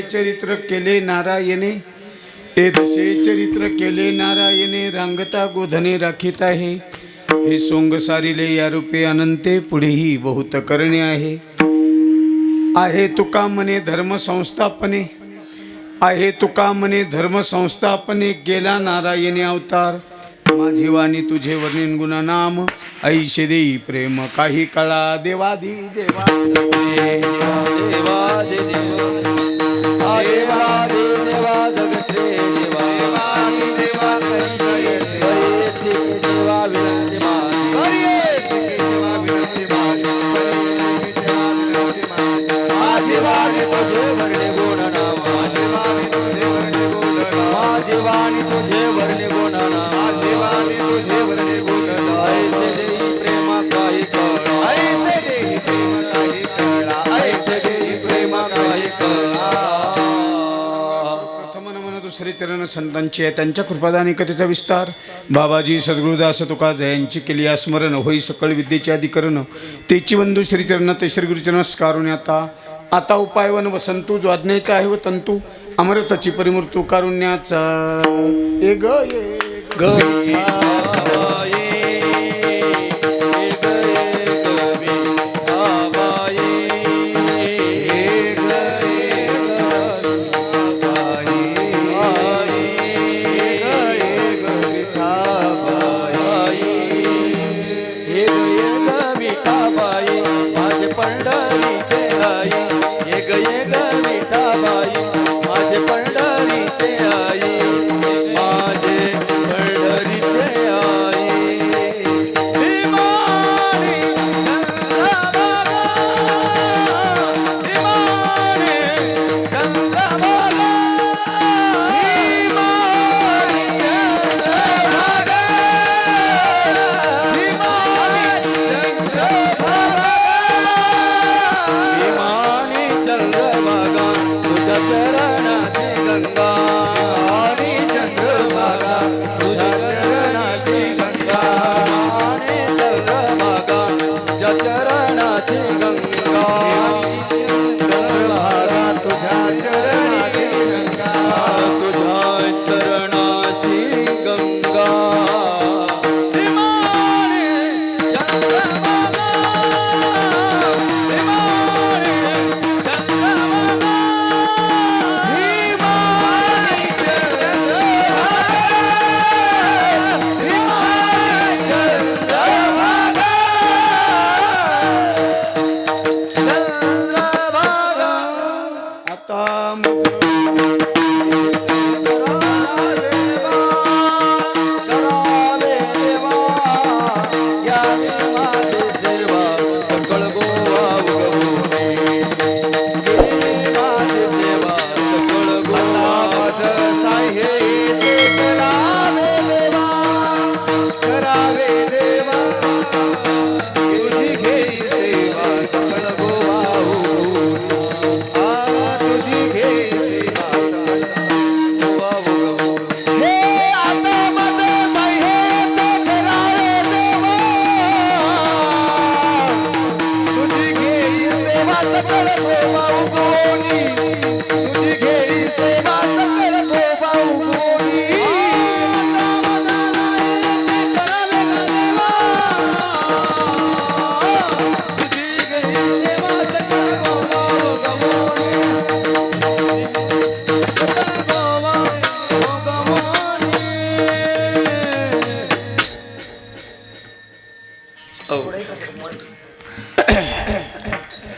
चरित्र केले नारायणे, ते दशे चरित्र केले नारायणे, रांगता गोधने राखीत आहे. हे सोंग सारिले या रूपे अनंते, पुढेही बहुत करणे आहे. आहे तुका म्हणे धर्म संस्थापने, आहे तुका म्हणे धर्म संस्थापने, गेला नारायणे अवतार. माझी वाणी तुझे वर्णन गुण नाम, ऐशे देई प्रेम काही कळा. देवादी देवा देवादि देवा देवा जगत्रे देवा देवा देवा विनंती माझी वाणी तुझे वर्णे गुण नाम, माझी वाणी तुझे वर्णे गुण नाम, ऐसे देई प्रेम काही कळा, ऐसे देई प्रेम काही कळा, ऐसे देई प्रेम काही कळा. प्रथम नमन दुसरे चरण संतांचे, त्यांच्या कृपादानी कथेचा विस्तार. बाबाजी सद्गुरुदास तुका जयांची केली स्मरण, होई सकळ विद्येचे अधिकरण. तेची बंधू श्रीचरण ते श्री गुरुचरणस्कारून आता उपायवन वसंतू, जो आज्ञेचा आहे व तंतू, अमृतची परिमूर्तू कारुण्याचा. ए ग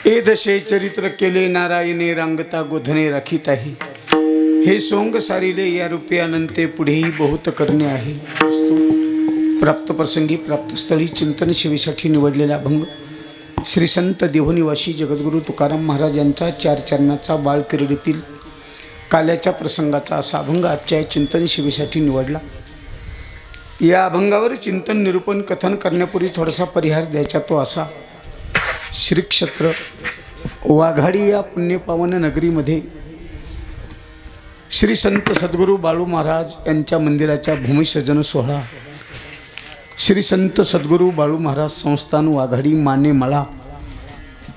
ए दशे चरित्र केले नारायणे, रांगता गोधने राखीत आहे. हे सोंग सारिले या रूपे अनंते, पुढेही बहुत करणे आहे. प्राप्त प्रसंगी प्राप्तस्थळी चिंतन सेवेसाठी निवडलेला अभंग श्री संत देवनिवासी जगद्गुरु तुकाराम महाराज यांचा 4 चरणाचा बाळकिरीतील काल्याच्या प्रसंगाचा असा अभंग आजच्या चिंतन सेवेसाठी निवडला. या अभंगावर चिंतन निरूपण कथन करण्यापूर्वी थोडासा परिहार द्यायचा, तो असा. श्री क्षेत्र वाघाडी या पुण्यपावन नगरीमध्ये श्री संत सद्गुरू बाळू महाराज यांच्या मंदिराच्या भूमिसर्जन सोहळा श्री संत सद्गुरू बाळू महाराज संस्थान वाघाडी माने मळा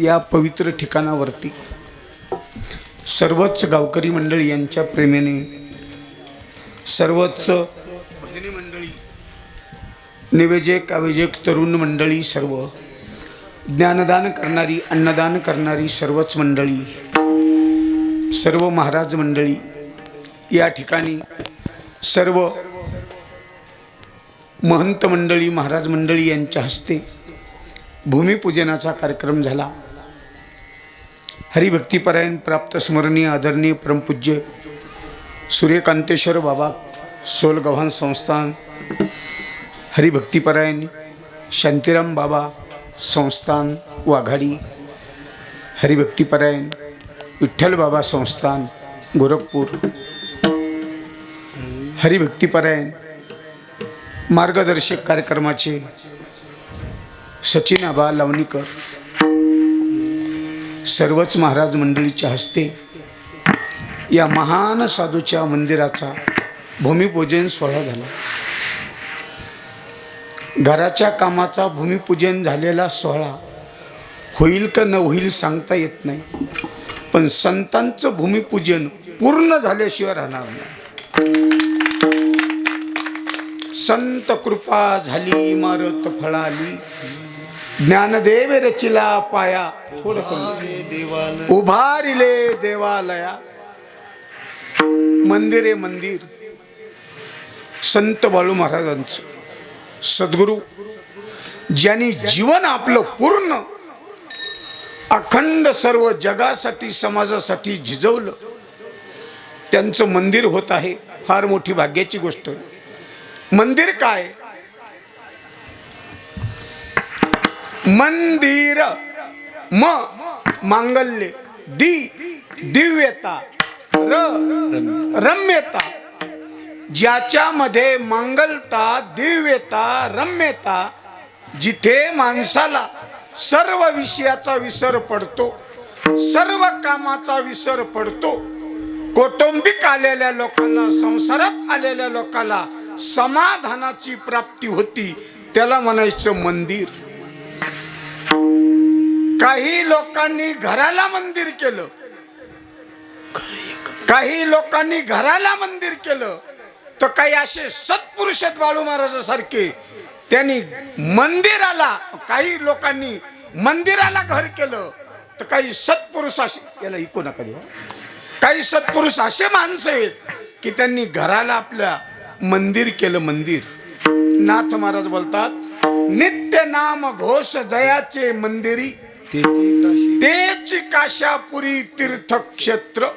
या पवित्र ठिकाणावरती सर्वच गावकरी मंडळी यांच्या प्रेमाने, सर्वच भजनी मंडळी, निवेदक अवेजक तरुण मंडळी, सर्व ज्ञानदान करणारी, अन्नदान करणारी सर्वच मंडळी, सर्व महाराज मंडळी या ठिकाणी, सर्व महंत मंडळी, महाराज मंडळी यांच्या हस्ते भूमिपूजनाचा कार्यक्रम झाला. हरिभक्तिपरायण प्राप्त स्मरणीय आदरणीय परमपूज्य सूर्यकांतेश्वर बाबा सोलगव्हाण संस्थान, हरिभक्तिपरायण शांतीराम बाबा संस्थान वाघाडी, हरिभक्तिपरायण विठ्ठल बाबा संस्थान गोरखपूर, हरिभक्तिपरायण मार्गदर्शक कार्यक्रमाचे सचिन आबा लावणीकर, सर्वच महाराज मंडळीच्या हस्ते या महान साधूच्या मंदिराचा भूमिपूजन सोहळा झाला. घराच्या कामाचा भूमिपूजन झालेला सोहळा होईल का न होईल सांगता येत नाही, पण संतांचं भूमिपूजन पूर्ण झाल्याशिवाय राहणार नाही. संत कृपा झाली इमारत फळाली, ज्ञानदेव रचिला पाया, थोडं उभारिले देवालया. मंदिरे मंदिर संत बाळू महाराजांचं, सद्गुरू ज्यांनी जीवन आपलं पूर्ण अखंड सर्व जगासाठी समाजासाठी झिजवलं, त्यांचं मंदिर होत आहे. फार मोठी भाग्याची गोष्ट. मंदिर काय? मंदिर म मांगल्य, दिव्यता, रम्यता. ज्याच्यामध्ये मांगलता, दिव्यता, रम्यता, जिथे माणसाला सर्व विषयाचा विसर पडतो, सर्व कामाचा विसर पडतो, कौटुंबिक आलेल्या लोकांना, संसारात आलेल्या लोकांना समाधानाची प्राप्ती होती, त्याला म्हणायचं मंदिर. काही लोकांनी घराला मंदिर केलं, काही लोकांनी घराला मंदिर केलं, तर काही असे सत्पुरुष आहेत बाळू महाराजासारखे, त्यांनी मंदिराला, काही लोकांनी मंदिराला घर केलं, तर काही सत्पुरुष असे, याला इको नका देऊ, काही सत्पुरुष असे माणसं आहेत की त्यांनी घराला आपल्या मंदिर केलं. मंदिर. नाथ महाराज बोलतात, नित्य नाम घोष जयाचे मंदिरी, तेच काशापुरी तीर्थक्षेत्र.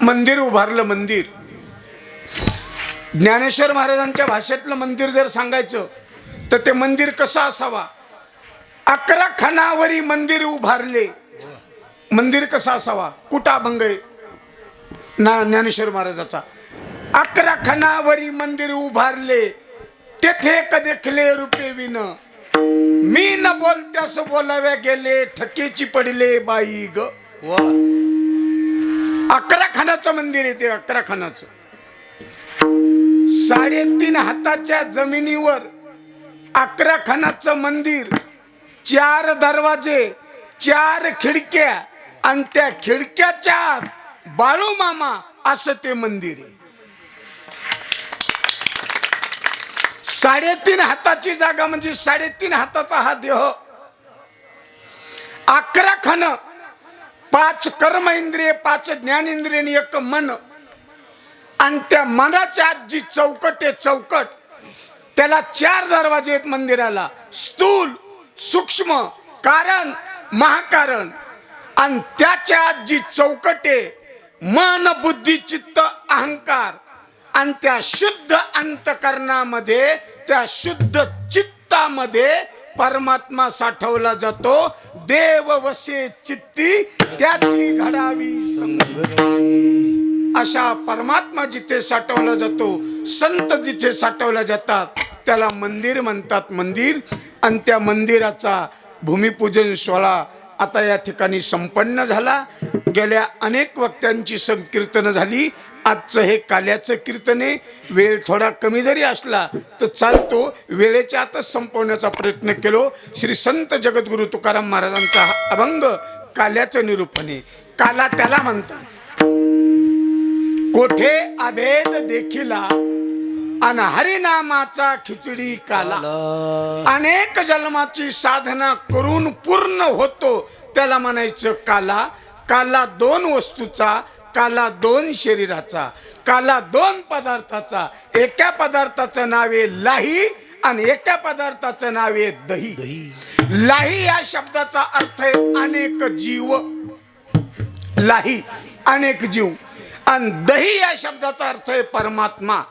मंदिर उभारलं. मंदिर ज्ञानेश्वर महाराजांच्या भाषेतलं मंदिर जर सांगायचं तर ते मंदिर कसं असावा? 11 खणावरी मंदिर उभारले. मंदिर कसा असावा? कुटाभंग ना ज्ञानेश्वर महाराजाचा. 11 खणावरी मंदिर उभारले, तेथे कदेखले रुपे विन, मी न बोलत्यास बोलाव्या गेले, ठकेची पडले बाई ग. 11 खणाचं मंदिर आहे ते. 11 खणाचं 3.5 हाताच्या जमिनीवर 11 खणाचं मंदिर, 4 दरवाजे, 4 खिडक्या, आणि त्या खिडक्याच्या बाळू मामा असं ते मंदिर आहे. 3.5 हाताची जागा म्हणजे 3.5 हाताचा हा देह. 11 खण, 5 कर्म इंद्रिय, 5 ज्ञानेंद्रिय आणि 1 मन. आणि त्या मनाच्या आत जी चौकट आहे, चौकट, त्याला 4 दरवाजे आहेत मंदिराला. स्थूल, सूक्ष्म, कारण, महाकारण. आणि त्याच्या आत जी चौकट आहे, मन, बुद्धी, चित्त, अहंकार. आणि त्या शुद्ध अंतकरणामध्ये, त्या शुद्ध चित्तामध्ये परमात्मा साठवला जातो. देव वसे चित्ती त्याची घडावी संग. अशा परमात्मा जिथे साठवला जातो, संत जिथे साठवल्या जातात, त्याला मंदिर म्हणतात. मंदिर. आणि त्या मंदिराचा भूमिपूजन सोहळा आता या ठिकाणी संपन्न झाला. गेल्या अनेक वक्त्यांची संकीर्तन झाली. आजचं हे काल्याचं कीर्तन आहे. वेळ थोडा कमी जरी असला तर चालतो, वेळेच्या आतच संपवण्याचा प्रयत्न केलो. श्री संत जगद्गुरु तुकाराम महाराजांचा हा अभंग काल्याचं निरूपण आहे. काला त्याला म्हणतात. कोठे अभेद देखिला अन हरिनामाचा खिचडी काला. अनेक जन्माची साधना करून पूर्ण होतो त्याला म्हणायचं काला. काला दोन वस्तूचा, काला दोन शरीराचा, काला दोन पदार्थाचा. एका पदार्थाचं नाव आहे लाही आणि एका पदार्थाचं नाव आहे दही. लाही या शब्दाचा अर्थ आहे अनेक जीव. लाही अनेक जीव. आणि दही या शब्दाचा अर्थ आहे परमात्मा.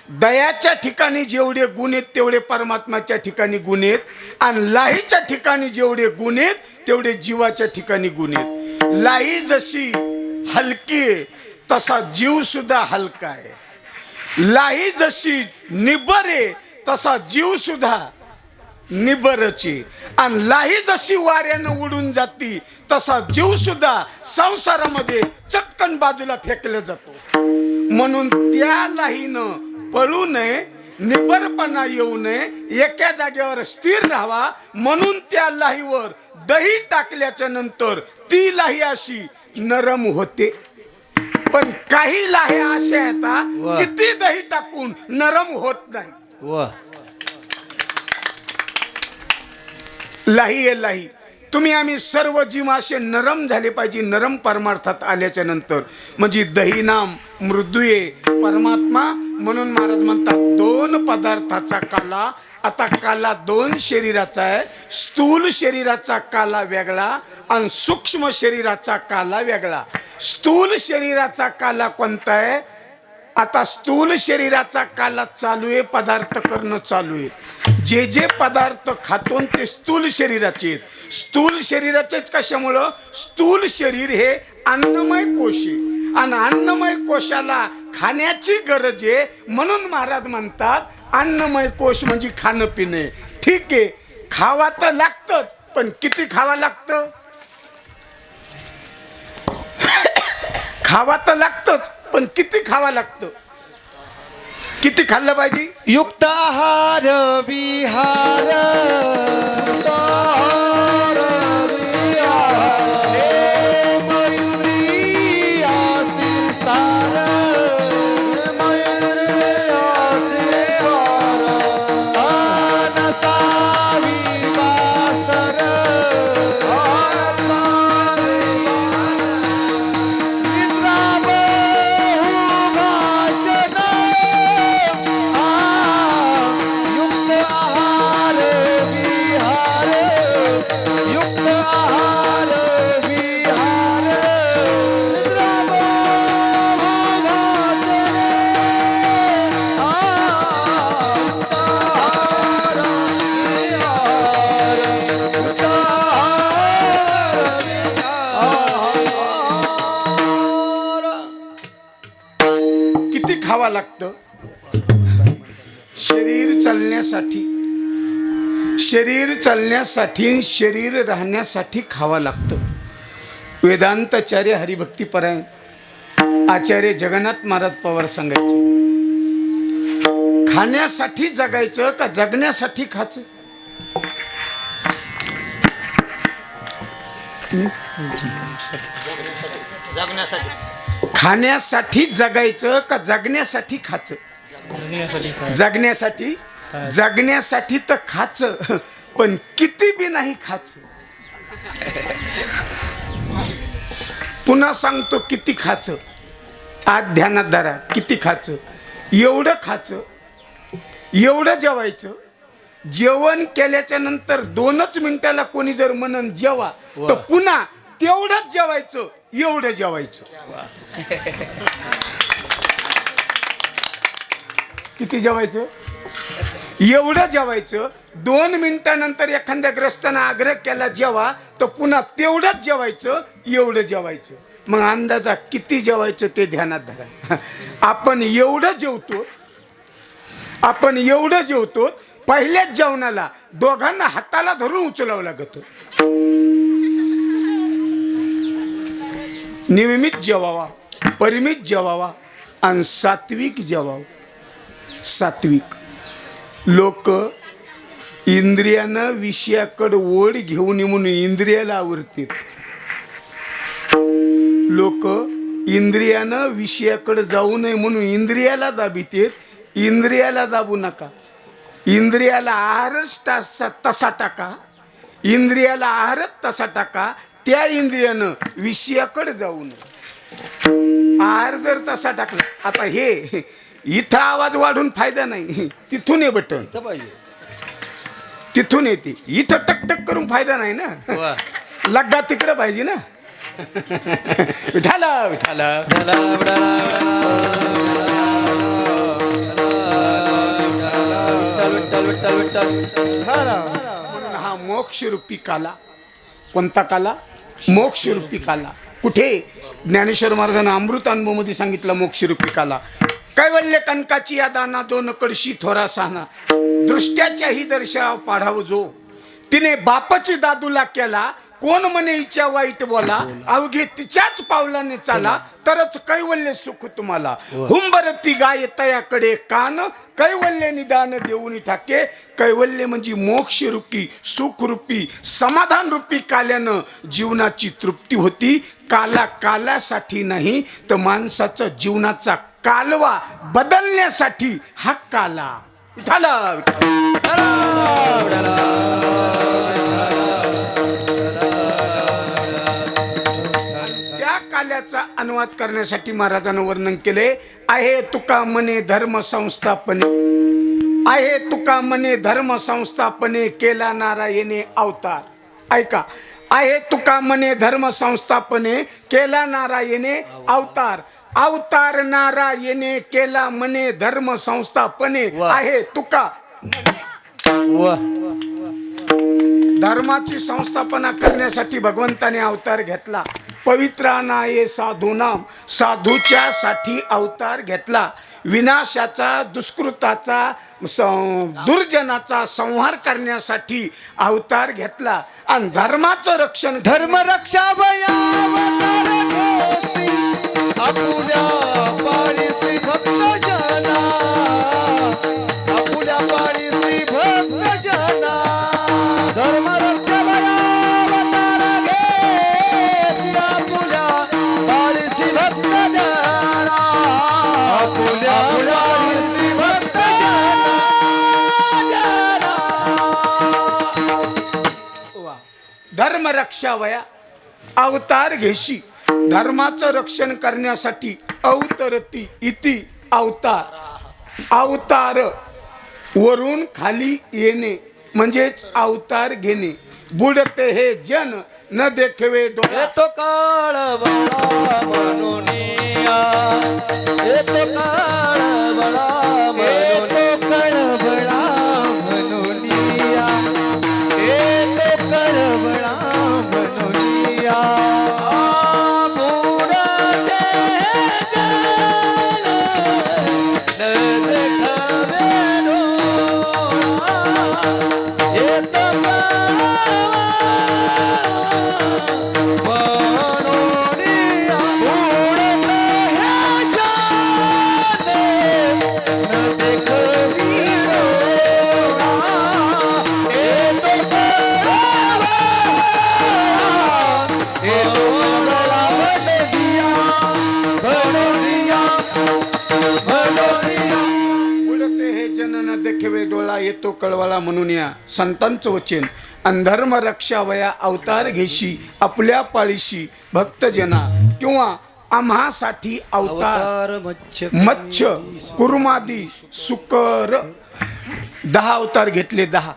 दयाच्या ठिकाणी जेवढे गुण आहेत तेवढे परमात्माच्या ठिकाणी गुण आहेत. आणि लाहीच्या ठिकाणी जेवढे गुण आहेत तेवढे जीवाच्या ठिकाणी गुण आहेत. लाही जशी हलकी आहे तसा जीव सुद्धा हलका आहे. लाही जशी निबर आहे तसा जीव सुद्धा निबरच आहे. आणि लाही जशी वाऱ्यानं उडून जाती तसा जीव सुद्धा संसारामध्ये चटकन बाजूला फेकला जातो. म्हणून त्या लाहीनं पळू नये, निबरपणा येऊ नये, एका जागेवर स्थिर राहावा. म्हणून त्या लाहीवर दही टाकल्याच्या नंतर ती लाही अशी नरम होते. पण काही लाह्या अशा येतात किती दही टाकून नरम होत नाही. लाही आहे लाही. तुम्ही आम्ही सर्व जीव असे नरम झाले पाहिजे. नरम परमार्थात आल्याच्या नंतर म्हणजे दही नाम मृदुये परमात्मा. म्हणून महाराज म्हणतात दोन पदार्थाचा काला. आता काला दोन शरीराचा आहे. स्थूल शरीराचा काला वेगळा आणि सूक्ष्म शरीराचा काला वेगळा. स्थूल शरीराचा काला कोणता आहे? आता स्थूल शरीराचा काला चालू आहे, पदार्थ करणं चालू आहे. जे जे पदार्थ खातो ते स्थूल शरीराचे आहेत. स्थूल शरीराचेच कशामुळं? स्थूल शरीर हे अन्नमय कोश आहे आणि अन्नमय कोशाला खाण्याची गरज आहे. म्हणून महाराज म्हणतात अन्नमय कोश म्हणजे खाणं पिणे. ठीक आहे, खावा तर लागतं, पण किती खावा लागतं? खावा तर लागतंच, पण किती खावा लागतं? किती खाल्लं पाहिजे? युक्त आहार विहार खावा लागतं? शरीर चालण्यासाठी शरीर राहण्यासाठी खावा लागतं. वेदांताचार्य हरिभक्तीपरायण आचार्य जगन्नाथ महाराज पवार सांगायचे, खाण्यासाठी जगायचं का जगण्यासाठी खायचं? खाण्यासाठी जगायचं का जगण्यासाठी खायचं? जगण्यासाठी. जगण्यासाठी तर खायचं, पण किती बी नाही खायचं. पुन्हा सांगतो किती खायचं. आज ध्यानात धरा, किती खायचं? एवढं खायचं, एवढं जेवायचं. जेवण केल्याच्या नंतर 2च मिनिटाला कोणी जर म्हणन जेवा, तर पुन्हा तेवढंच जेवायचं, एवढं जेवायचं. किती जेवायचं? एवढं जेवायचं. 2 मिनिटानंतर एखाद्या ग्रस्तानं आग्रह केला जेवा, तर पुन्हा तेवढंच जेवायचं, एवढं जेवायचं. मग अंदाजा किती जेवायचं ते ध्यानात धरा. आपण एवढं जेवतो. पहिल्याच जेवणाला दोघांना हाताला धरून उचलावं लागत. नियमित जेवावा, परिमित जेवावा आणि सात्विक जेवावं. सात्विक लोक इंद्रियानं विषयाकडे ओढ घेऊन म्हणून इंद्रियाला आवरतात. लोक इंद्रियानं विषयाकडे जाऊ नये म्हणून इंद्रियाला दाबीतेत. इंद्रियाला दाबू नका. इंद्रियाला आहारच तसा टाका. इंद्रियाला आहारच तसा टाका. त्या इंद्रियानं विषयाकडे जाऊ नये. आहार जर तसा टाकला, आता हे इथं आवाज वाढून फायदा नाही. तिथून ये बटन, तिथून येते. इथं टकटक करून फायदा नाही ना. वा. लग्गा तिकडं पाहिजे ना. विठाला विठाला. म्हणून हा मोक्ष रूपी काला. कोणता काला? मोक्ष रूपी काला. कुठे? ज्ञानेश्वर महाराजांना अमृत अनुभव मध्ये सांगितलं मोक्ष रूपी काला. कैवल्य कनकाची या दाना दोन कडशी थोरा साना, दृष्ट्याच्याही दर्शा पाढाव जो, तिने बापाची दादूला केला, कोण म्हणे इच्छा वाईट बोला, अवघे तिच्याच पावलाने चाला, तरच कैवल्य सुख तुम्हाला. हुंबरती गाय तयाकडे कान, कैवल्य निदान देऊन ठाके. कैवल्य म्हणजे मोक्ष रूपी, सुख रूपी, समाधान रूपी काल्यानं जीवनाची तृप्ती होती. काला काल्यासाठी नाही, तर माणसाचा जीवनाचा कालवा बदलण्यासाठी हा काला. झाला त्या काल्याचा अनुवाद करण्यासाठी महाराजांनी वर्णन केले. आहे तुका मने धर्म संस्थापने, आहे तुका मने धर्म संस्थापने, केला नारायणे अवतार. ऐका, आहे तुका मने धर्म संस्थापने, केला नारायणे अवतार. अवतार नारायणे केला मने धर्म संस्थापने. आहे तुका धर्माची संस्थापना करण्यासाठी भगवंताने अवतार घेतला. पवित्रानाये साधू नाम, साधूच्या साठी अवतार घेतला. विनाशाचा, दुष्कृताचा, दुर्जनाचा संहार करण्यासाठी अवतार घेतला. आणि धर्माचं रक्षण, धर्मरक्षा आपुल्या पाळीसी भक्त जना, आपुल्या पाळीसी भक्त जना. धर्मरक्षा आपुल्या पाळीसी भक्त जना, आपुल्या पाळीसी भक्त जना. धर्म रक्षा वया अवतार घेशी. धर्माचं रक्षण करण्यासाठी अवतरती इति अवतार. अवतार वरून खाली येणे म्हणजेच अवतार घेणे. बुडते हे जन न देखवे डोळा. येतो काळ बळा म्हणूनिया, येतो काळ बळा म्हणून, कळबळा म्हणूनिया, येतो कळबळा म्हणूनिया. येतो कळवाला म्हणून या संतांचं वचन. अंधर्म रक्षा वया अवतार घेशी, आपल्या पाळीशी भक्तजना. किंवा आम्हासाठी अवतार मच्छ कुर्मादी सुकर. 10 अवतार घेतले. 10.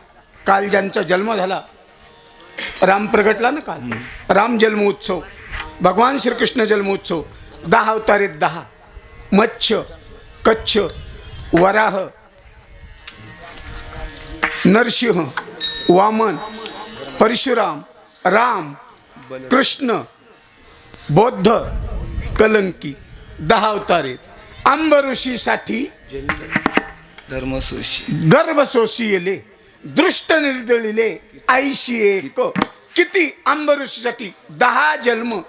काल ज्यांचा जन्म झाला, राम प्रगटला ना काल, राम जन्मोत्सव, भगवान श्रीकृष्ण जन्मोत्सव. 10 अवतार आहेत. 10. मच्छ, कच्छ, वराह, नरसिंह, वामन, परशुराम, राम, कृष्ण, बौद्ध, कलंकी. 10 अवतार आहेत. अंब ऋषीसाठी गर्भसोशी येले, दृष्ट निर्दळिले आईशी एक. किती? अंब ऋषीसाठी 10 जन्म.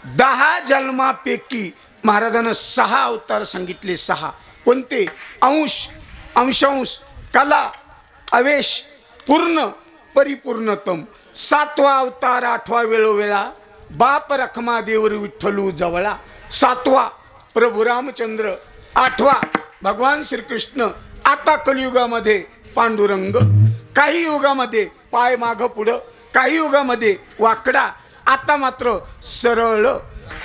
10 जन्मापैकी महाराजांना 6 अवतार सांगितले. 6 कोणते? अंश, अंशांश, कला, अवेश, पूर्ण, परिपूर्णतम. 7वा अवतार 8वा वेळोवेळा बाप रखमा देवर विठ्ठलू जवळा. 7वा प्रभू रामचंद्र. 8वा भगवान श्रीकृष्ण. आता कलियुगामध्ये पांडुरंग. काही युगामध्ये पाय माग पुढं, काही युगामध्ये वाकडा, आता मात्र सरळ.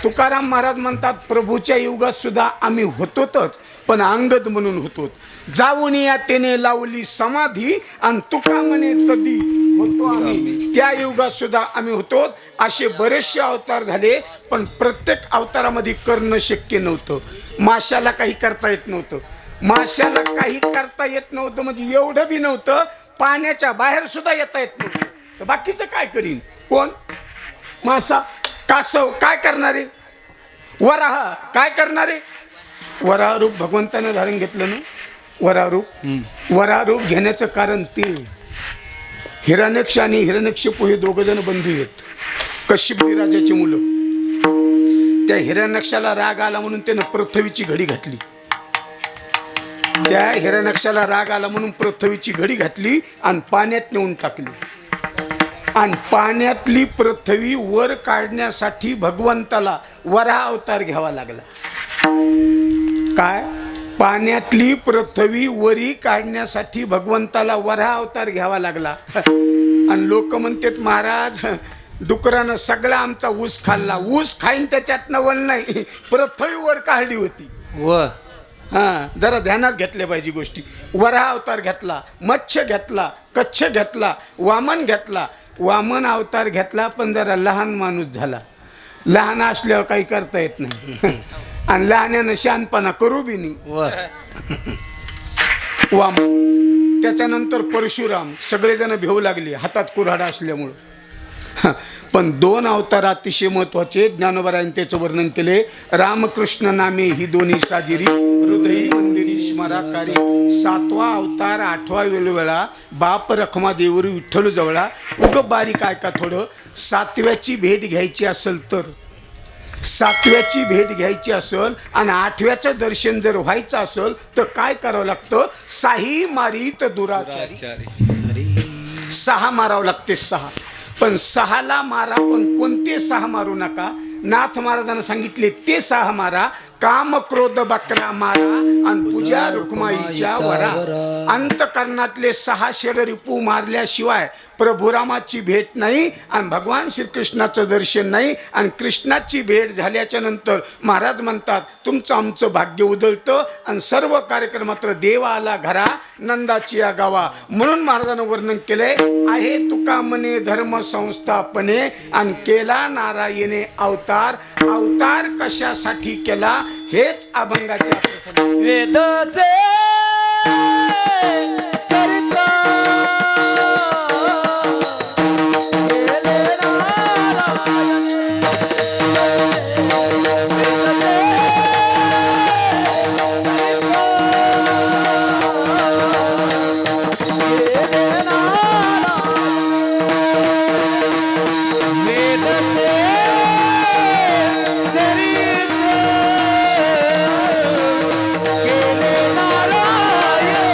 तुकाराम महाराज म्हणतात प्रभूच्या युगात सुद्धा आम्ही होतोच, पण अंगद म्हणून होतो. जाऊन या तेने लावली समाधी आणि तुका म्हणे तदी होतो आम्ही. त्या युगात सुद्धा आम्ही होतो. असे बरेचसे अवतार झाले, पण प्रत्येक अवतारामध्ये करणं शक्य नव्हतं. माशाला काही करता येत नव्हतं. माशाला काही करता येत नव्हतं म्हणजे एवढं बी नव्हतं, पाण्याच्या बाहेर सुद्धा येता येत नव्हतं. तर बाकीचं काय करीन कोण? मासा. कासव काय करणारे? वराह काय करणारे? वराह रूप भगवंतानं धारण घेतलं ना. वराह रूप घेण्याचं कारण ते हिरण्यक्ष आणि हिरण्यकशिपू हे दोघ जण बंधू आहेत, कश्यपी राजाची मुलं. त्या हिरण्यक्षाला राग आला म्हणून त्यानं पृथ्वीची घडी घातली. त्या हिरण्यक्षाला राग आला म्हणून पृथ्वीची घडी घातली आणि पाण्यात नेऊन टाकली. आणि पाण्यातली पृथ्वी वर काढण्यासाठी भगवंताला वराह अवतार घ्यावा लागला. काय? पाण्यातली पृथ्वी वरी काढण्यासाठी भगवंताला वराह अवतार घ्यावा लागला. आणि लोक म्हणतात महाराज डुकरानं सगळा आमचा ऊस खाल्ला. ऊस खाईन त्याच्यात नवल नाही, पृथ्वी वर काढली होती. हां, जरा ध्यानात घेतल्या पाहिजे गोष्टी. वराह अवतार घेतला, मत्स्य घेतला, कच्छ घेतला, वामन घेतला. वामन अवतार घेतला पण जरा लहान माणूस झाला. लहान असल्यावर काही करता येत नाही आणि लहान्यानं शहाणपणा करू बी नाही. वामन. त्याच्यानंतर परशुराम. सगळेजण भेऊ लागले हातात कुऱ्हाड असल्यामुळं. पण 2 अवतार अतिशय महत्वाचे. ज्ञानोबारायांनी त्याचं वर्णन केले. रामकृष्ण नामे ही दोन्ही साजिरी, हृदयी मंदिरी स्मराकारी. 7वा अवतार 8वा वेळोवेळा बाप रखमा देवर विठ्ठल जवळा. उग बारीक ऐका थोडं. 7व्याची भेट घ्यायची असेल तर, 7व्याची भेट घ्यायची असेल आणि 8व्याचं दर्शन जर व्हायचं असेल तर काय करावं लागतं? साही मारीत दुराचारी. 6 मारावं लागते. 6. पण 6ला मारा, पण कोणते 6 मारू नका. नाथ महाराजांना सांगितले ते 6 मारा. काम क्रोध बकरा मारा आणि पूजा रुक्माईच्या वरा. अंतकरणातले 6 शररिपू मारल्याशिवाय प्रभुरामाची भेट नाही आणि भगवान श्रीकृष्णाचं दर्शन नाही. आणि कृष्णाची भेट झाल्याच्या नंतर महाराज म्हणतात तुमचं आमचं भाग्य उदळतं आणि सर्व कार्यक्रम मात्र देव आला घरा नंदाची या गावा. म्हणून महाराजांनं वर्णन केलंय आहे तुका म्हणे धर्म संस्थापने आणि केला नारायणे अवतार. अवतार कशासाठी केला हेच अभंगाच्या वेदचे चरित्र केले नारायण.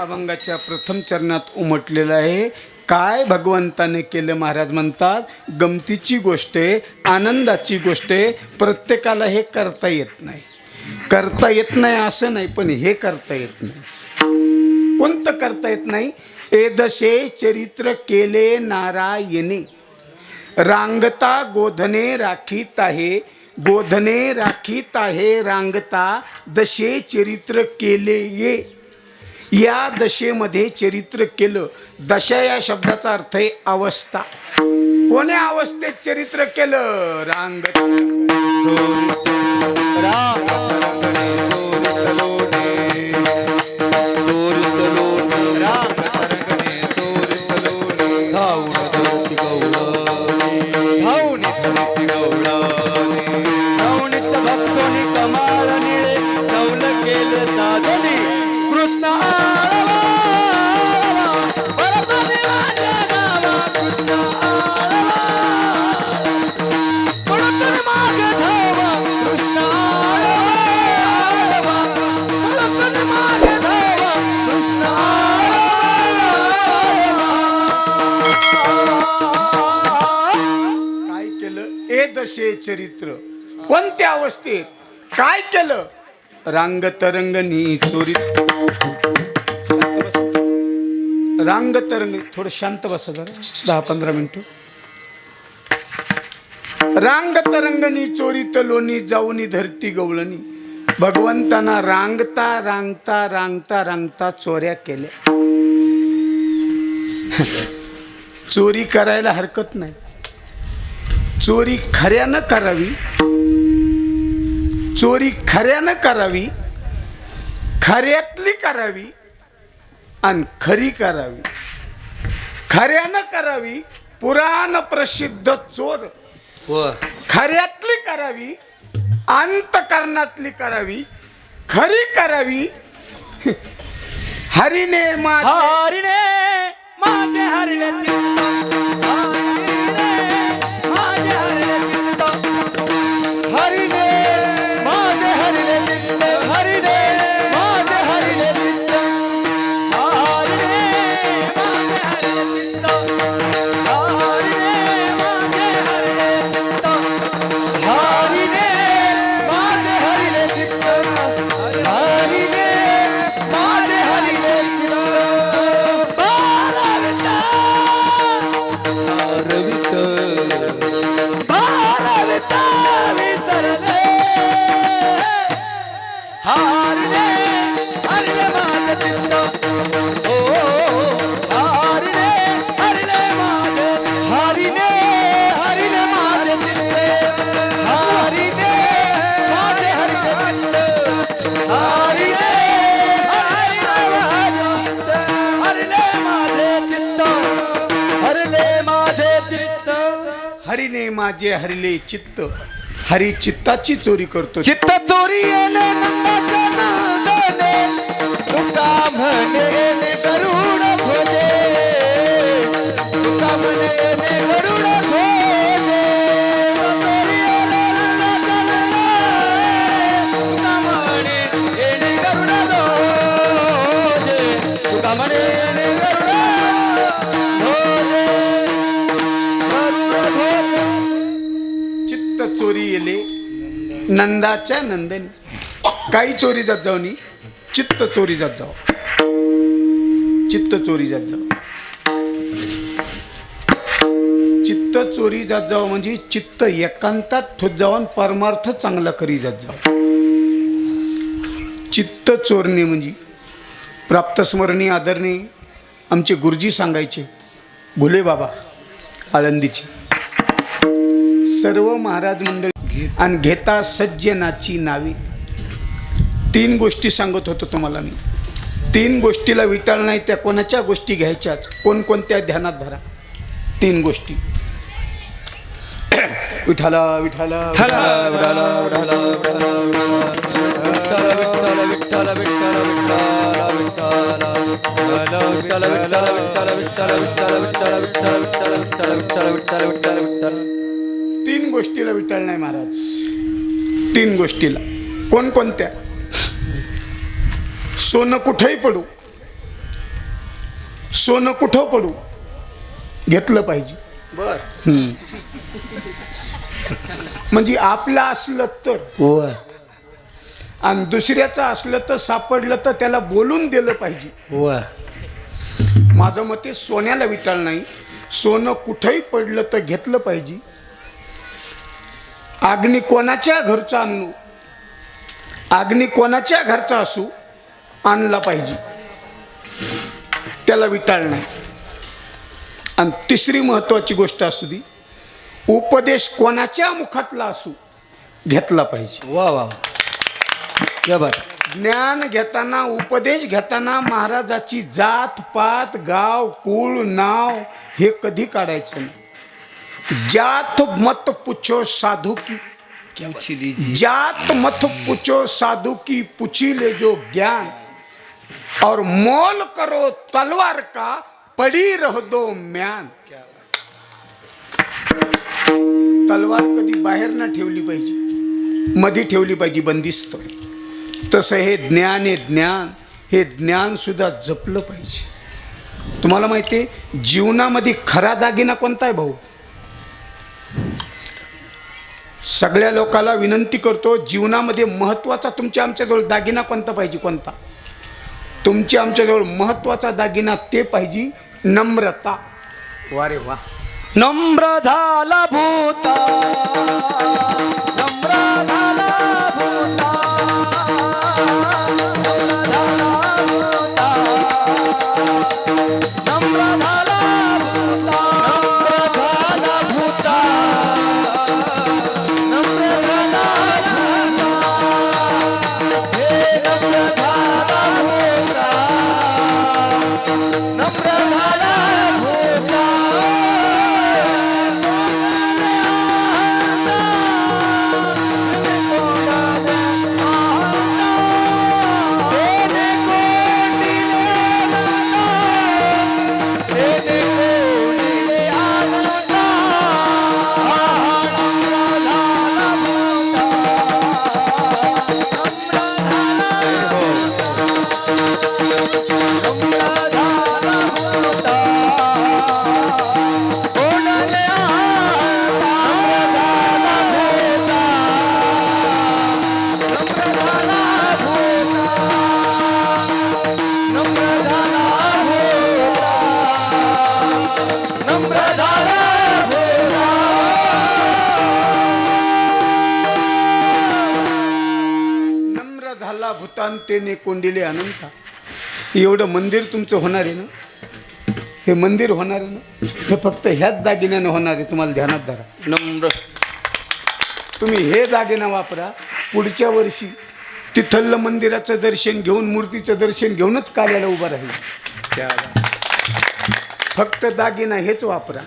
अभंगाच्या प्रथम चरणात उमटलेलं आहे. काय भगवंताने केलं महाराज म्हणतात. गमतीची गोष्ट आहे, आनंदाची गोष्ट आहे. प्रत्येकाला हे करता येत नाही. करता येत नाही असं नाही, पण हे करता येत नाही. कोणतं करता येत नाही. एदशे चरित्र केले नारायणे, रांगता गोधने राखीत आहे. गोधने राखीत आहे रांगता, दशे चरित्र केले ये. या दशेमध्ये चरित्र केलं. दशा या शब्दाचा अर्थ आहे अवस्था. कोण्या अवस्थेत चरित्र केलं. रांगता दशे चरित्र. कोणत्या अवस्थेत काय केलं. रांगतरंगनी चोरी. शांत बसा. रांगतरंग थोडं शांत बसा जरा 10-15 मिनिटं. रांगतरंगनी चोरीत लोणी जाऊनी धरती गवळणी. भगवंतांना रांगता रांगता रांगता रांगता चोऱ्या केल्या. चोरी करायला हरकत नाही. चोरी खऱ्यानं करावी. चोरी खऱ्यानं करावी, खऱ्यातली करावी आणि खरी करावी. खऱ्यानं करावी. पुराण प्रसिद्ध चोर. खऱ्यातली करावी, अंतकरणातली करावी, खरी करावी. हरीने हरिणे माझे हरिले हरीने माझे हरिले चित्त. हरी चित्ताची चोरी करतो. चित्त चोरी येणे नंदाच्या नंदने, तुका म्हणे गरुड ध्वजे. तुका म्हणे गरुड ध्वजे. तुका म्हणे गरुड ध्वजे. तुका म्हणे चोरी येले नंदाच्या नंदनी. काही चोरी जात जाऊ नी, चित्त चोरी जात जाऊ. चित्त चोरी जात जाऊ. चित्त चोरी जात जाऊ म्हणजे चित्त एकांतात ठोत जाऊन परमार्थ चांगला करी जात जाऊ. चित्त चोरणे म्हणजे प्राप्त स्मरणी आदरणे. आमचे गुरुजी सांगायचे, भुले बाबा आळंदीचे. सर्व महाराज मंडळी आणि घेता सज्जनाची नावे. 3 गोष्टी सांगत होतो तुम्हाला मी. 3 गोष्टीला विटाळ नाही. त्या कोणाच्या गोष्टी घ्यायच्याच. कोणकोणत्या ध्यानात धरा. 3 गोष्टी. विठाला विठाला तीन गोष्टीला विटाळ नाही महाराज. 3 गोष्टीला. कोणकोणत्या. सोनं कुठेही पडू, सोनं कुठं पडू घेतलं पाहिजे. बर. म्हणजे आपलं असलं तर, वा आणि दुसऱ्याचं असलं तर सापडलं तर त्याला बोलून दिलं पाहिजे. वा. माझं मते सोन्याला विटाळ नाही, सोनं कुठंही पडलं तर घेतलं पाहिजे. अग्नी कोणाच्या घरचा आणू, अग्नी कोणाच्या घरचा असू, आणला पाहिजे, त्याला विटाळ नाही. आणि तिसरी महत्वाची गोष्ट असू दी, उपदेश कोणाच्या मुखातला असू, घेतला पाहिजे. वा वा. क्या बात. ज्ञान घेताना, उपदेश घेताना महाराजाची जात पात, गाव कुळ, नाव हे कधी काढायचं नाही. जात मत पूछो साधु की, जात मत पूछो साधु की, पूछी ले जो ज्ञान, और मोल करो तलवार का, पड़ी रह दो म्यान. तलवार कधी बाहेर ना ठेवली पाहिजे, मध्ये ठेवली पाहिजे बंदिस्त. तसं हे ज्ञान आहे, ज्ञान हे ज्ञान सुद्धा जपलं पाहिजे. तुम्हाला माहिती आहे जीवनामध्ये खरा दागिना कोणता आहे भाऊ? सगळ्या लोकांना विनंती करतो, जीवनामध्ये महत्वाचा तुमच्या आमच्याजवळ दागिना कोणता पाहिजे? कोणता? तुमच्या आमच्याजवळ महत्वाचा दागिना ते पाहिजे नम्रता. वा रे वा. नम्र झाला भूता, नम्र झाला भूता, नम्र झाला भूता, नम्र झाला भूता, हे नम्र झाला भूता, नम्र झाला भूता. नम्र झाला भूतांतेने कोंडिले अनंता. एवढं मंदिर तुमचं होणार आहे ना, हे मंदिर होणार आहे ना, हे फक्त ह्याच दागिन्यानं होणार आहे. तुम्हाला ध्यानात धरा. नम्र. तुम्ही हे दागिना वापरा. पुढच्या वर्षी तिथलं मंदिराचं दर्शन घेऊन, मूर्तीचं दर्शन घेऊनच कार्याला उभं राहील. फक्त दागिना हेच वापरा.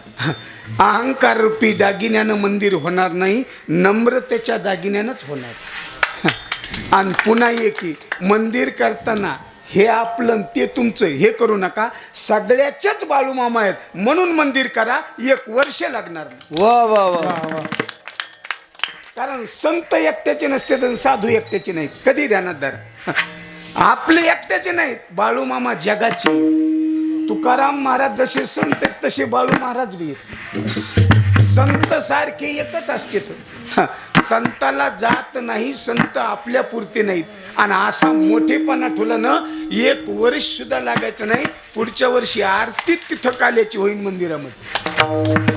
अहंकार रूपी दागिन्यानं मंदिर होणार नाही, नम्रतेच्या दागिन्यानंच होणार. आणि पुन्हा एक की मंदिर करताना हे आपलं ते तुमचं हे करू नका. सगळ्याच्याच बाळूमामा आहेत म्हणून मंदिर करा, 1 वर्ष लागणार नाही. वा वा वा. कारण संत एकट्याचे नसते तर साधू एकट्याचे नाहीत. कधी ध्यानात धरा, आपले एकट्याचे नाहीत, बाळूमामा जगाचे. तुकाराम महाराज जसे संत आहेत तसे बाळू महाराज बी आहेत. संत सारखे एकच असते. संताला जात नाही, संत आपल्या पुरते नाहीत. आणि असा मोठेपणा ठेवला ना, 1 वर्ष सुद्धा लागायचं नाही. पुढच्या वर्षी आरती तिथं काल्याची होईल मंदिरामध्ये.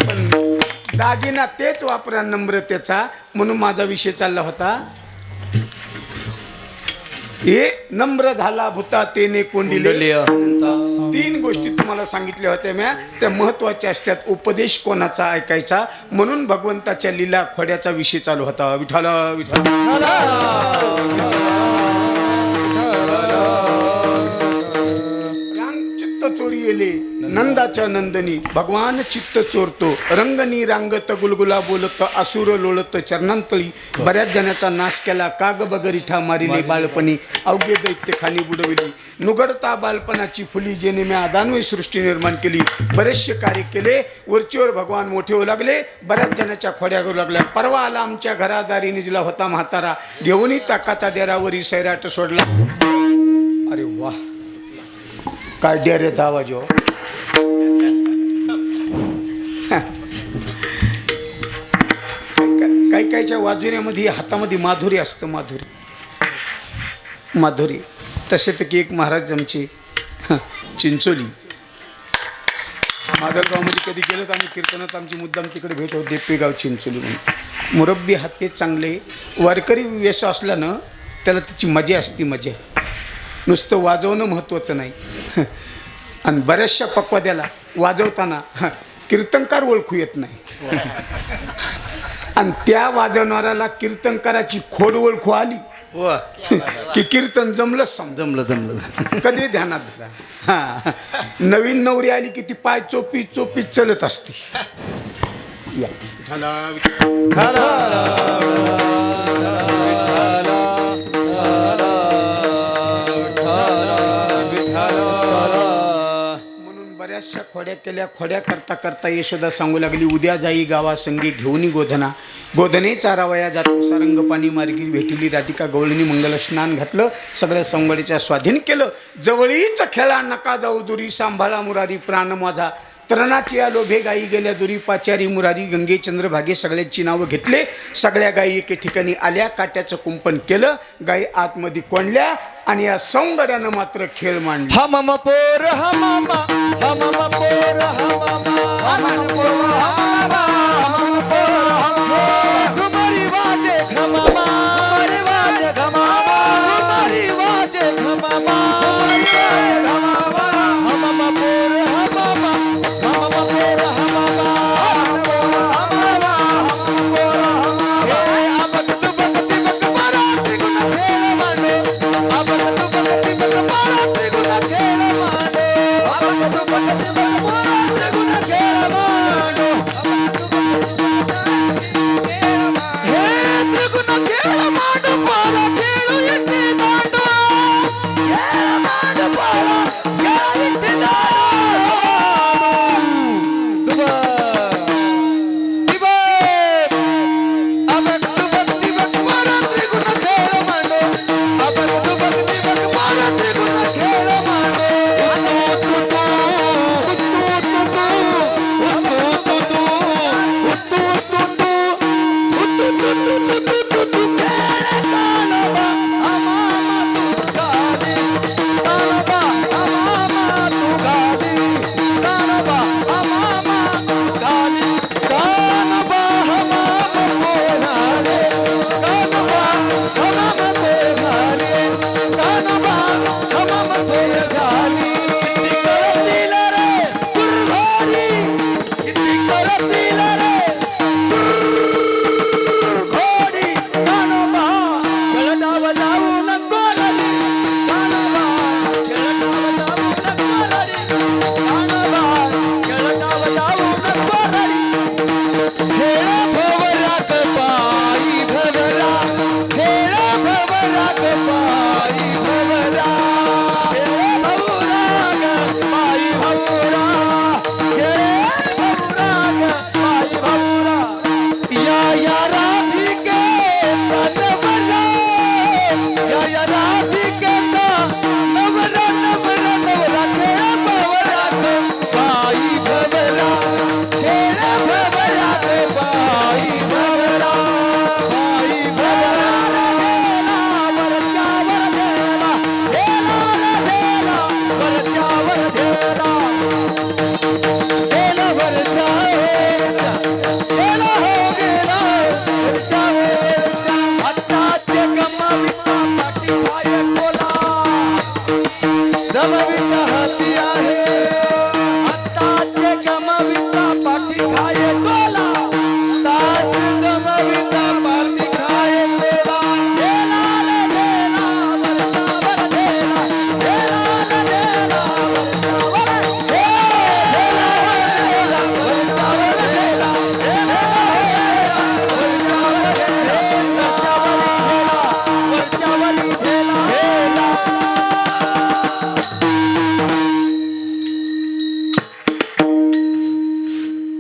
पण दागिना तेच वापरा नम्रतेचा. म्हणून माझा विषय चालला होता, हे नम्र झाला भूता तेने कोंडिले. 3 गोष्टी तुम्हाला सांगितल्या होत्या म्या, त्या महत्वाच्या असतात. उपदेश कोणाचा ऐकायचा, म्हणून भगवंताच्या लीला खोड्याचा विषय चालू होता. विठ्ठल विठ्ठल. चित्त चोरी येले नंदाच्या नंदनी, भगवान चित्त चोरतो. रंगनी रांगत गुलगुला बोलत, असुर लोळत चरणांतळी. बऱ्याच जणांचा नाश केला, काग बगरिठा मारिले बाळपणी. अवघे दैत्य खाली बुडविली, नुगडता बालपणाची फुली. जेणे मी आदानवी सृष्टी निर्माण केली, बरेचसे कार्य केले. वरचीवर भगवान मोठे होऊ लागले, बऱ्याच जणांच्या खोड्या करू लागल्या. परवा आला आमच्या घरादारी निजला होता म्हातारा, घेऊनही ताकाचा डेरावरी सैराट सोडला. अरे वा, काय डेऱ्याचा आवाज हो. काही काहीच्या वाजुऱ्यामध्ये हातामध्ये माधुरी असतं, माधुरी. तशापैकी एक महाराज आमचे चिंचोली माजलगावमध्ये कधी गेलो तर आम्ही कीर्तनात आमची मुद्दाम तिकडे भेट होते, देपेगाव चिंचोली म्हणून. मुरब्बी हाते चांगले वारकरी वेश असल्यानं त्याला त्याची मजा असते, मजा. नुसतं वाजवणं महत्त्वाचं नाही. आणि बऱ्याचशा पक्वाद्याला वाजवताना कीर्तनकार ओळखू येत नाही. आणि त्या वाजवणाऱ्याला कीर्तनकाराची खोड ओळखू आली की कीर्तन जमलंच जमलं कधी ध्यानात धरा. हा, नवीन नवरी आली की ती पाय चोपी चोपी चलत असते. या. म्हणून बऱ्याचशा खोड्या केल्या. खोड्या करता करता यशोदा सांगू लागली, उद्या जाई गावा संगी घेऊनी गोधना, गोधने चारावया जातो सारंग पाणी मार्गी भेटिली राधिका गवळणी. मंगल स्नान घातलं, सगळ्या संगडीच्या स्वाधीन केलं. जवळीच खेळा नका जाऊ दुरी, सांभाळा मुरारी प्राण माझा, तरणाची आलो भे गाई गेल्या दुरी, पाचारी मुरारी गंगे चंद्रभागे. सगळ्यांची नावं घेतले. सगळ्या गायी एके ठिकाणी आल्या, काट्याचं कुंपण केलं, गायी आतमध्ये कोंडल्या आणि या सौंगड्यानं मात्र खेळ मांडला. हम पोर हम पोर हम घुमरी वाजे घमामा, घुमरी वाजे घमामा,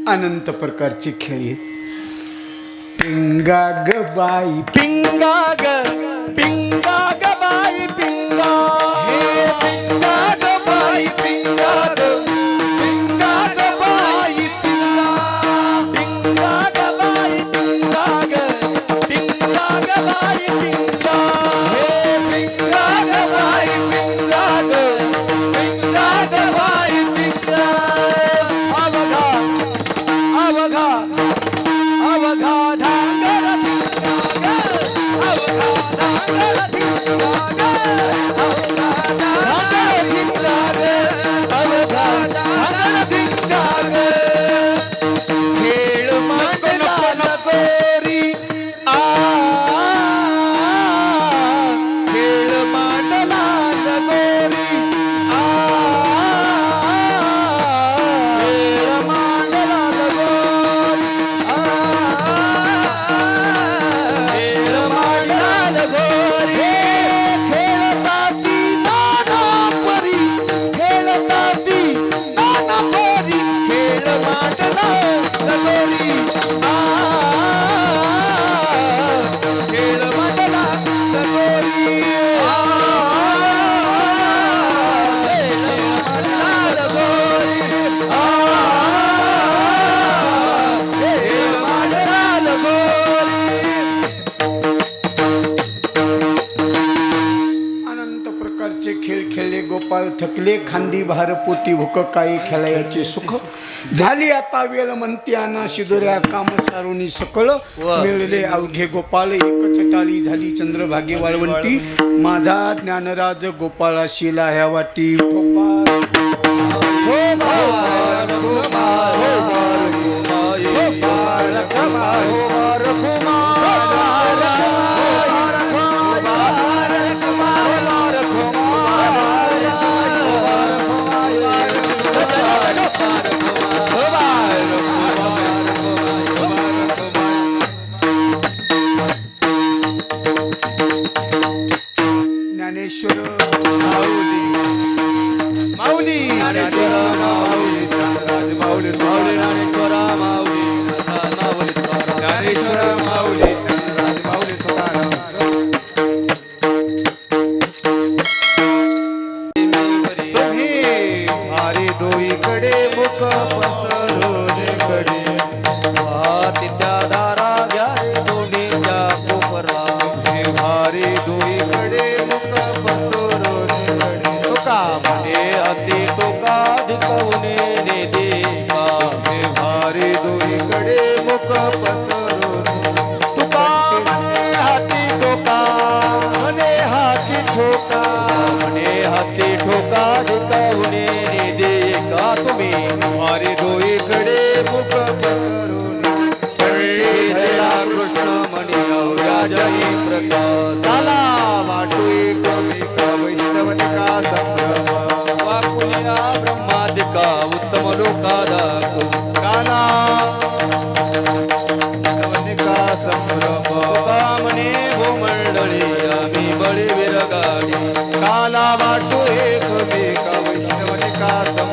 अनंत प्रकारचे खेळ आहेत. पिंगा ग बाई पिंगा ग बाई पिंगा, पिंगा ग बाई पिंगा ग, पिंगा ग बाई पिंगा, पिंगा ग बाई पिंगा ग, बाई पिंगला हे पिंगला ग बाई पिंगला ग पिंगला ग बाई पिंगला अवघा अवघा अवघा धांगड धिंगा ग अवघा धांगड धिंगा ग अवघा धांगड धिंगा ग अवघा धांगड धिंगा ग खेळ मांडला गोरी आ खेळ मांडला गोरी आ खेळ मांडला गोरी आ खेळ मांडला गोरी खेळताती नाना परी खेळताती नाना परी खेळ मांडला लगोरी आ खेळ मांडला लगोरी आ खेळ मांडला लगोरी आ खेळ मांडला लगोरी अनंत प्रकारचे खेळ खेळले गोपाळ थकले खांदी भार पोटी भुक काही खेळायचे सुख झाली आता वेळ म्हणते आना शिदोऱ्या काम सारुनी सकळ मिळले अवघे गोपाळ एकच टाळी झाली चंद्रभागे वाळवंटी माझा ज्ञानराज गोपाळाशी ह्या वाटी ज्ञानेश्वर माऊली माऊली ज्ञानेश्वर माऊली ज्ञानराज माऊली माऊली ज्ञानेश्वर माऊली माऊली ज्ञानेश्वर माऊली ज्ञानराज माऊली तुकाराम तुम्ही भारी दोहीकडे मुख पसरवले कडे तिच्या दारा घ्या रे दोन्हीच्या कोपरा हे भारी दोहीकडे मुख पसरवले कडे तुका म्हणे अति टोका धिकवणे ने देका हे भारी दोहीकडे मुख पसरवले तुका म्हणे हाती टोका म्हणे हाती ठोका म्हणे हाती ठोका धिकवणे ने देका तुम्ही भारी दोहीकडे मुख पसरवले जया कृष्ण म्हणे अवघ्या जयी प्रकाश झाला वाटू एकमेका वैष्णवनिका संभ्रम वाकुल्या ब्रह्मादिका उत्तम लोकादाको काला वनिका संभ्रम कामने भूमंडळी आम्ही बळी विरगाडी काला वाटू एकमेका वैष्णवनिका संभ्रम